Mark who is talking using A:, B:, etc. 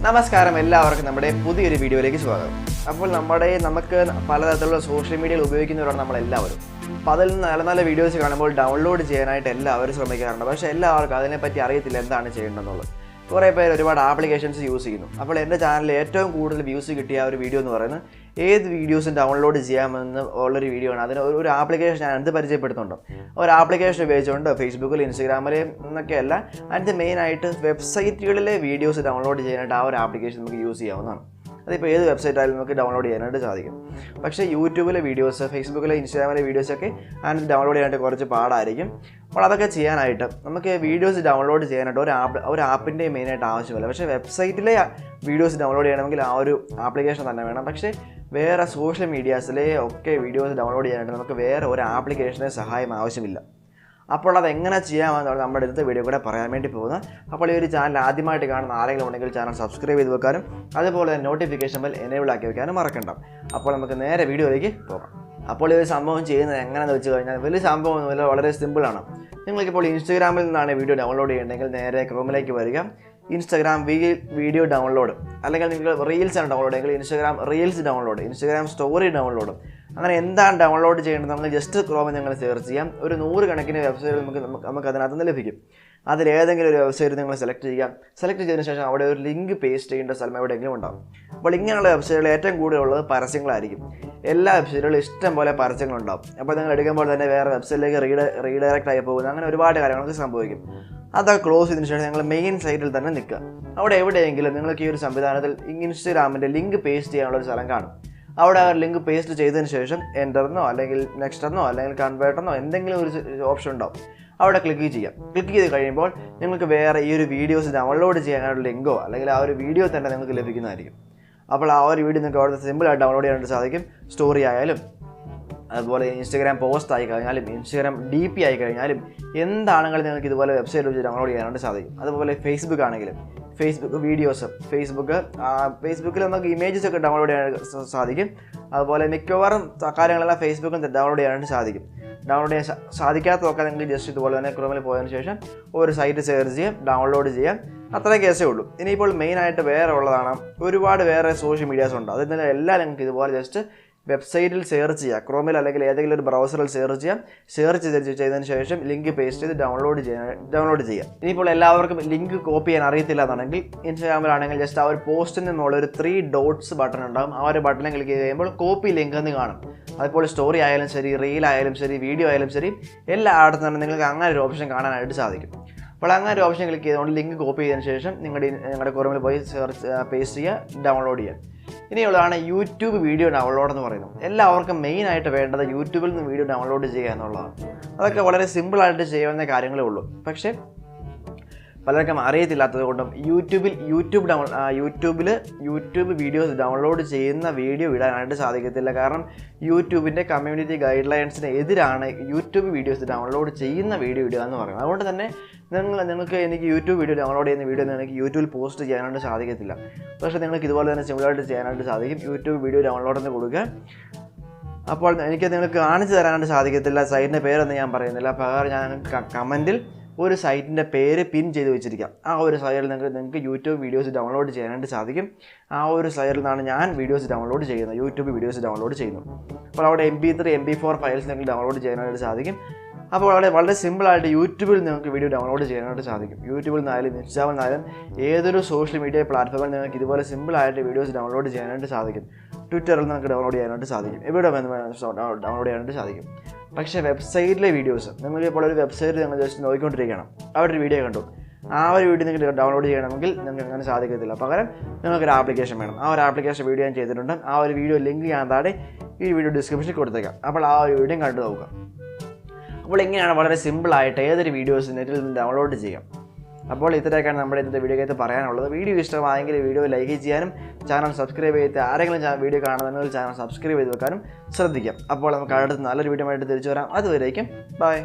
A: നമസ്കാരം, എല്ലാവർക്കും നമ്മുടെ പുതിയൊരു വീഡിയോയിലേക്ക് സ്വാഗതം. അപ്പോൾ നമുക്ക് പലതരത്തിലുള്ള സോഷ്യൽ മീഡിയകൾ ഉപയോഗിക്കുന്നവരാണ് നമ്മളെല്ലാവരും. അപ്പോൾ അതിൽ നിന്ന് നല്ല നല്ല വീഡിയോസ് കാണുമ്പോൾ ഡൗൺലോഡ് ചെയ്യാനായിട്ട് എല്ലാവരും ശ്രമിക്കാറുണ്ട്. പക്ഷേ എല്ലാവർക്കും അതിനെപ്പറ്റി അറിയത്തില്ല എന്താണ് ചെയ്യേണ്ടതെന്നുള്ളത്. കുറേ പേര് ഒരുപാട് ആപ്ലിക്കേഷൻസ് യൂസ് ചെയ്യുന്നു. അപ്പോൾ എൻ്റെ ചാനലിൽ ഏറ്റവും കൂടുതൽ വ്യൂസ് കിട്ടിയ ഒരു വീഡിയോ എന്ന് പറയുന്നത് ഏത് വീഡിയോസും ഡൗൺലോഡ് ചെയ്യാമെന്ന് ഉള്ളൊരു വീഡിയോ ആണ്. അതിന് ഒരു ആപ്ലിക്കേഷൻ ഞാൻ എന്ത് പരിചയപ്പെടുത്തുന്നുണ്ട്. ഒരു ആപ്ലിക്കേഷൻ ഉപയോഗിച്ചുകൊണ്ട് ഫേസ്ബുക്കിൽ, ഇൻസ്റ്റാഗ്രാമിൽ എന്നൊക്കെയല്ല, അതിൻ്റെ മെയിനായിട്ട് വെബ്സൈറ്റുകളിലെ വീഡിയോസ് ഡൗൺലോഡ് ചെയ്യാനായിട്ട് ആ ഒരു ആപ്ലിക്കേഷൻ നമുക്ക് യൂസ് ചെയ്യാവുന്നതാണ്. അതിപ്പോൾ ഏത് വെബ്സൈറ്റായാലും നമുക്ക് ഡൗൺലോഡ് ചെയ്യാനായിട്ട് സാധിക്കും. പക്ഷേ യൂട്യൂബിലെ വീഡിയോസ്, ഫേസ്ബുക്കിലെ, ഇൻസ്റ്റാഗ്രാമിലെ വീഡിയോസൊക്കെ അതിന് ഡൗൺലോഡ് ചെയ്യാനായിട്ട് കുറച്ച് പാടായിരിക്കും. അപ്പോൾ അതൊക്കെ ചെയ്യാനായിട്ട് നമുക്ക് വീഡിയോസ് ഡൗൺലോഡ് ചെയ്യാനായിട്ട് ഒരു ആപ്പിൻ്റെ മെയിനായിട്ട് ആവശ്യമില്ല. പക്ഷേ വെബ്സൈറ്റിലെ വീഡിയോസ് ഡൗൺലോഡ് ചെയ്യണമെങ്കിൽ ആ ഒരു ആപ്ലിക്കേഷൻ തന്നെ വേണം. പക്ഷേ വേറെ സോഷ്യൽ മീഡിയാസിലെ ഒക്കെ വീഡിയോസ് ഡൗൺലോഡ് ചെയ്യാനായിട്ട് നമുക്ക് വേറെ ഒരു ആപ്ലിക്കേഷൻ്റെ സഹായം ആവശ്യമില്ല. അപ്പോൾ അതെങ്ങനെ ചെയ്യാമെന്നാണ് നമ്മുടെ ഇന്നത്തെ വീഡിയോ കൂടെ പറയാൻ വേണ്ടി പോകുന്നത്. അപ്പോൾ ഈ ഒരു ചാനൽ ആദ്യമായിട്ട് കാണുന്ന ആരെങ്കിലും ഉണ്ടെങ്കിൽ ചാനൽ സബ്സ്ക്രൈബ് ചെയ്ത് വെക്കാനും അതുപോലെ തന്നെ നോട്ടിഫിക്കേഷൻ ബെൽ എനേബിൾ ആക്കി വെക്കാനും മറക്കണ്ട. അപ്പോൾ നമുക്ക് നേരെ വീഡിയോയിലേക്ക് പോകാം. അപ്പോൾ ഈ ഒരു സംഭവം ചെയ്യുന്നത് എങ്ങനെയാണെന്ന് വെച്ച് കഴിഞ്ഞാൽ വലിയ സംഭവമൊന്നുമില്ല, വളരെ സിമ്പിളാണ്. നിങ്ങൾക്കിപ്പോൾ ഇൻസ്റ്റാഗ്രാമിൽ നിന്നാണ് വീഡിയോ ഡൗൺലോഡ് ചെയ്യണമെങ്കിൽ നേരെ ക്രോമിലേക്ക് വരിക. ഇൻസ്റ്റാഗ്രാം വീഡിയോ ഡൗൺലോഡ്, അല്ലെങ്കിൽ നിങ്ങൾ റീൽസ് ആണ് ഡൗൺലോഡ് ചെയ്യെങ്കിൽ Instagram reels download, Instagram story download, അങ്ങനെ എന്താണ് ഡൗൺലോഡ് ചെയ്യേണ്ടത് നമ്മൾ ജസ്റ്റ് ക്രോമിൽ നിങ്ങൾ സെർച്ച് ചെയ്യാം. ഒരു 100 കണക്കിന് വെബ്സൈറ്റ് നമുക്ക് അതിനകത്ത് നിന്ന് ലഭിക്കും. അതിലേതെങ്കിലും ഒരു വെബ്സൈറ്റ് നിങ്ങൾ സെലക്ട് ചെയ്യാം. സെലക്ട് ചെയ്തതിന് ശേഷം അവിടെ ഒരു ലിങ്ക് പേസ്റ്റ് ചെയ്യേണ്ട സ്ഥലം എവിടെയെങ്കിലും ഉണ്ടാകും. അപ്പോൾ ഇങ്ങനെയുള്ള വെബ്സൈറ്റുകൾ ഏറ്റവും കൂടുതലുള്ളത് പരസ്യങ്ങളായിരിക്കും. എല്ലാ വെബ്സൈറ്റുകളും ഇഷ്ടം പോലെ പരസ്യങ്ങളുണ്ടാകും. അപ്പോൾ നിങ്ങൾ എടുക്കുമ്പോൾ തന്നെ വേറെ വെബ്സൈറ്റിലേക്ക് റീഡയറക്റ്റ് ആയി പോകുന്നത്, അങ്ങനെ ഒരുപാട് കാര്യങ്ങളൊക്കെ സംഭവിക്കും. അതൊക്കെ ക്ലോസ് ചെയ്തതിന് ശേഷം നിങ്ങൾ മെയിൻ സൈറ്റിൽ തന്നെ നിൽക്കുക. അവിടെ എവിടെയെങ്കിലും നിങ്ങൾക്ക് ഈ ഒരു സംവിധാനത്തിൽ ഇൻസ്റ്റാഗ്രാമിൻ്റെ ലിങ്ക് പേസ്റ്റ് ചെയ്യാനുള്ളൊരു സ്ഥലം കാണും. അവിടെ ആ ലിങ്ക് പേസ്റ്റ് ചെയ്തതിന് ശേഷം എൻ്റർന്നോ അല്ലെങ്കിൽ നെക്സ്റ്റെന്നോ അല്ലെങ്കിൽ കൺവേർട്ടെന്നോ എന്തെങ്കിലും ഒരു ഓപ്ഷൻ ഉണ്ടാവും. അവിടെ ക്ലിക്ക് ചെയ്യാം. ക്ലിക്ക് ചെയ്ത് കഴിയുമ്പോൾ നിങ്ങൾക്ക് വേറെ ഈ ഒരു വീഡിയോസ് ഡൗൺലോഡ് ചെയ്യാനുള്ള ലിങ്കോ അല്ലെങ്കിൽ ആ ഒരു വീഡിയോ തന്നെ നിങ്ങൾക്ക് ലഭിക്കുന്നതായിരിക്കും. അപ്പോൾ ആ ഒരു വീഡിയോ നിങ്ങൾക്ക് അവിടെ സിമ്പിളായിട്ട് ഡൗൺലോഡ് ചെയ്യാനായിട്ട് സാധിക്കും. സ്റ്റോറി ആയാലും അതുപോലെ ഇൻസ്റ്റാഗ്രാം പോസ്റ്റ് ആയി കഴിഞ്ഞാലും ഇൻസ്റ്റാഗ്രാം DP ആയി കഴിഞ്ഞാലും എന്താണെങ്കിലും നിങ്ങൾക്ക് ഇതുപോലെ വെബ്സൈറ്റ് വെച്ച് ഡൗൺലോഡ് ചെയ്യാനായിട്ട് സാധിക്കും. അതുപോലെ ഫേസ്ബുക്ക് ആണെങ്കിലും ഫേസ്ബുക്ക് വീഡിയോസ്, ഫേസ്ബുക്കിൽ നമുക്ക് ഇമേജസ് ഒക്കെ ഡൗൺലോഡ് ചെയ്യാനായിട്ട് സാധിക്കും. അതുപോലെ മിക്കവാറും കാര്യങ്ങളെല്ലാം ഫേസ്ബുക്കിൽ ഡൗൺലോഡ് ചെയ്യാനായിട്ട് സാധിക്കും. ഡൗൺലോഡ് ചെയ്യാൻ സാധിക്കാത്തതൊക്കെ നിങ്ങൾക്ക് ജസ്റ്റ് ഇതുപോലെ തന്നെ ക്രോമിൽ പോയതിനു ശേഷം ഒരു സൈറ്റ് സെർച്ച് ചെയ്യാം, ഡൗൺലോഡ് ചെയ്യാം. അത്രയും കേസേ ഉള്ളൂ. ഇനിയിപ്പോൾ മെയിനായിട്ട് വേറെ ഉള്ളതാണ്, ഒരുപാട് വേറെ സോഷ്യൽ മീഡിയാസ് ഉണ്ട്. അതിൽ നിന്ന് എല്ലാം നിങ്ങൾക്ക് ഇതുപോലെ ജസ്റ്റ് വെബ്സൈറ്റിൽ സെർച്ച് ചെയ്യുക. ക്രോമിൽ അല്ലെങ്കിൽ ഏതെങ്കിലും ഒരു ബ്രൗസറിൽ സെർച്ച് ചെയ്യാം. സെർച്ച് ചെയ്തതിന് ശേഷം ലിങ്ക് പേസ്റ്റ് ചെയ്ത് ഡൗൺലോഡ് ചെയ്യാം. ഇനിയിപ്പോൾ എല്ലാവർക്കും ലിങ്ക് കോപ്പി ചെയ്യാൻ അറിയത്തില്ല എന്നാണെങ്കിൽ ഇൻസ്റ്റാഗ്രാമിലാണെങ്കിൽ ജസ്റ്റ് ആ ഒരു പോസ്റ്റിൽ നിന്നുള്ള ഒരു 3 ഡോട്ട്സ് ബട്ടൺ ഉണ്ടാകും. ആ ഒരു ബട്ടണിൽ ക്ലിക്ക് ചെയ്യുമ്പോൾ കോപ്പി ലിങ്ക് എന്ന് കാണും. അതുപോലെ സ്റ്റോറി ആയാലും ശരി, റീൽ ആയാലും ശരി, വീഡിയോ ആയാലും ശരി, എല്ലായിടത്തും തന്നെ നിങ്ങൾക്ക് അങ്ങനെ ഒരു ഓപ്ഷൻ കാണാനായിട്ട് സാധിക്കും. അപ്പോൾ അങ്ങനെ ഒരു ഓപ്ഷൻ ക്ലിക്ക് ചെയ്തുകൊണ്ട് ലിങ്ക് കോപ്പി ചെയ്തതിന് ശേഷം നിങ്ങളുടെ ക്രോമിൽ പോയി പേസ്റ്റ് ചെയ്യുക, ഡൗൺലോഡ് ചെയ്യുക. ഇനിയുള്ളതാണ് യൂട്യൂബ് വീഡിയോ ഡൗൺലോഡ് എന്ന് പറയുന്നത്. എല്ലാവർക്കും മെയിനായിട്ട് വേണ്ടത് യൂട്യൂബിൽ നിന്ന് വീഡിയോ ഡൗൺലോഡ് ചെയ്യുക എന്നുള്ളതാണ്. അതൊക്കെ വളരെ സിമ്പിളായിട്ട് ചെയ്യാവുന്ന കാര്യങ്ങളേ ഉള്ളൂ. പക്ഷേ പലർക്കും അറിയത്തില്ലാത്തത് കൊണ്ടും യൂട്യൂബ് വീഡിയോസ് ഡൗൺലോഡ് ചെയ്യുന്ന വീഡിയോ ഇടാനായിട്ട് സാധിക്കത്തില്ല. കാരണം യൂട്യൂബിൻ്റെ കമ്മ്യൂണിറ്റി ഗൈഡ് ലൈൻസിന് എതിരാണ് യൂട്യൂബ് വീഡിയോസ് ഡൗൺലോഡ് ചെയ്യുന്ന വീഡിയോ ഇടുക എന്ന് പറയുന്നത്. അതുകൊണ്ട് തന്നെ എനിക്ക് യൂട്യൂബ് വീഡിയോ ഡൗൺലോഡ് ചെയ്യുന്ന വീഡിയോ എനിക്ക് യൂട്യൂബിൽ പോസ്റ്റ് ചെയ്യാനായിട്ട് സാധിക്കത്തില്ല. പക്ഷേ നിങ്ങൾക്ക് ഇതുപോലെ തന്നെ സിമ്പിളായിട്ട് ചെയ്യാനായിട്ട് സാധിക്കും. യൂട്യൂബ് വീഡിയോ ഡൗൺലോഡ് എന്ന് കൊടുക്കുക. അപ്പോൾ എനിക്ക് നിങ്ങൾക്ക് കാണിച്ചു തരാനായിട്ട് സാധിക്കത്തില്ല. സൈറ്റിൻ്റെ പേരൊന്നും ഞാൻ പറയുന്നില്ല. പകരം ഞാൻ കമൻറ്റിൽ ഒരു സൈറ്റിൻ്റെ പേര് പിൻ ചെയ്ത് വെച്ചിരിക്കാം. ആ ഒരു സൈറ്റിൽ നിങ്ങൾക്ക് യൂട്യൂബ് വീഡിയോസ് ഡൗൺലോഡ് ചെയ്യാനായിട്ട് സാധിക്കും. ആ ഒരു സൈറ്റിൽ നിന്നാണ് ഞാൻ വീഡിയോസ് ഡൗൺലോഡ് ചെയ്യുന്നത്, യൂട്യൂബ് വീഡിയോസ് ഡൗൺലോഡ് ചെയ്യുന്നു. അപ്പോൾ അവിടെ MP3, MP4 ഫയൽസ് നിങ്ങൾക്ക് ഡൗൺലോഡ് ചെയ്യാനായിട്ട് സാധിക്കും. അപ്പോൾ അവിടെ വളരെ സിമ്പിളായിട്ട് യൂട്യൂബിൽ നിങ്ങൾക്ക് വീഡിയോ ഡൗൺലോഡ് ചെയ്യാനായിട്ട് സാധിക്കും. യൂട്യൂബിൽ നിന്നായാലും ഇൻസ്റ്റാഗ്രാമിൽ നിന്നായാലും ഏതൊരു സോഷ്യൽ മീഡിയ പ്ലാറ്റ്ഫോമിൽ നിങ്ങൾക്ക് ഇതുപോലെ സിമ്പിളായിട്ട് വീഡിയോസ് ഡൗൺലോഡ് ചെയ്യാനായിട്ട് സാധിക്കും. ട്വിറ്ററിൽ നിങ്ങൾക്ക് ഡൗൺലോഡ് ചെയ്യാനായിട്ട് സാധിക്കും. എവിടെ ഡൗൺലോഡ് ചെയ്യാനായിട്ട് സാധിക്കും. പക്ഷേ വെബ്സൈറ്റിലെ വീഡിയോസ് നിങ്ങളിപ്പോൾ ഒരു വെബ്സൈറ്റ് നിങ്ങൾ ജസ്റ്റ് നോക്കിക്കൊണ്ടിരിക്കണം, അവിടെ ഒരു വീഡിയോ കണ്ടു, ആ ഒരു വീഡിയോ നിങ്ങൾക്ക് ഡൗൺലോഡ് ചെയ്യണമെങ്കിൽ നിങ്ങൾക്ക് അങ്ങനെ സാധിക്കത്തില്ല. പകരം നിങ്ങൾക്കൊരു ആപ്ലിക്കേഷൻ വേണം. ആ ഒരു ആപ്ലിക്കേഷൻ വീഡിയോ ഞാൻ ചെയ്തിട്ടുണ്ട്. ആ ഒരു വീഡിയോ ലിങ്ക് ഞാൻ താഴെ ഈ വീഡിയോ ഡിസ്ക്രിപ്ഷനിൽ കൊടുത്തേക്കാം. അപ്പോൾ ആ ഒരു വീഡിയോ കണ്ടു നോക്കുക. അപ്പോൾ ഇങ്ങനെയാണ് വളരെ സിമ്പിളായിട്ട് ഏതൊരു വീഡിയോസ് നെറ്റിൽ നിന്ന് ഡൗൺലോഡ് ചെയ്യാം. അപ്പോൾ ഇത്രയൊക്കെയാണ് നമ്മുടെ ഇന്നത്തെ വീഡിയോയ്ക്ക് പറയാനുള്ളത്. വീഡിയോ ഇഷ്ടമായെങ്കിൽ വീഡിയോ ലൈക്ക് ചെയ്യാനും ചാനൽ സബ്സ്ക്രൈബ് ചെയ്ത് ആരെങ്കിലും വീഡിയോ കാണുന്നതിൽ ചാനൽ സബ്സ്ക്രൈബ് ചെയ്ത് വെക്കാനും ശ്രദ്ധിക്കാം. അപ്പോൾ നമുക്ക് അടുത്ത നല്ലൊരു വീഡിയോ ആയിട്ട് തിരിച്ചു വരാം. അതുവരേക്കും ബൈ.